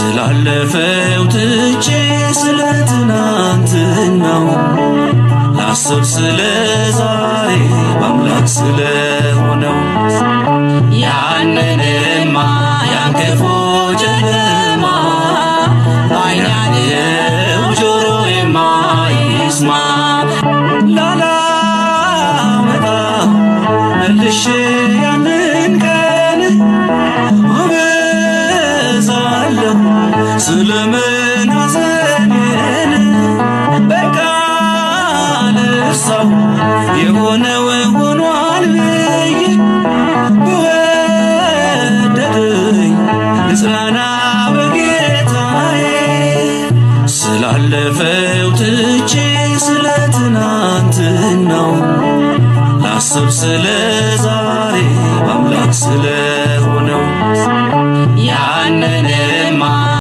ስላለፈው ትቼ ስለ ትናንትናው ላስብ ስለ ዛሬ በአምላክ ስለሆነው ያንንማ ያን ክፉ ጨለማ ባይናየው ጆሮዬማ ይስማ ላላመጣ መልሼ ያንን ቀን አበዛለሁ ስለምን ሐዘኔን በቃ ልርሳው የሆነው ሆኗል ብዬ በወደደኝ ልጽናና በጌታዬ ስላለፈው ትቼ ስለ ትናንትናው ላስብ ስለ ዛሬ በአምላክ